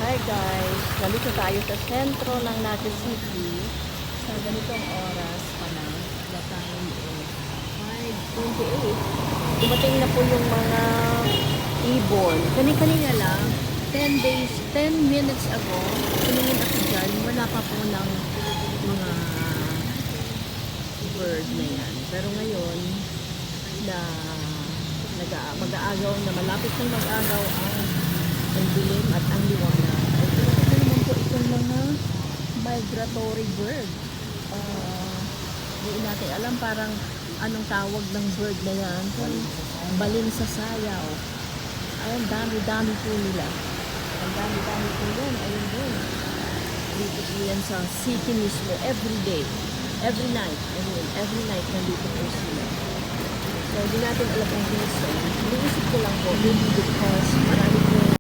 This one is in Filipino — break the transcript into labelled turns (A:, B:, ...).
A: Hi guys, nandito tayo sa sentro ng Naga City sa ganitong oras pa lang. The time is 5:28. Dumating na po yung mga ibon. Kani-kanina lang, 10 minutes ago, tumingin ako dyan, wala pa po ng mga bird na yan. Pero ngayon, na mag-aagaw na malapit ng mag-agaw ang dilim at ang liwanag. Ay, ito naman po itong mga migratory bird. Hindi natin alam parang anong tawag ng bird na yan. Balin sa sayaw. Ay, ang dami-dami po nila. Ang dami-dami po yan. Ayun din. Dito po yan sa city mismo. Every day. Every night. Every night nandito po sila. So, hindi natin alam ang reason. Iniisip ko lang po, maybe because marami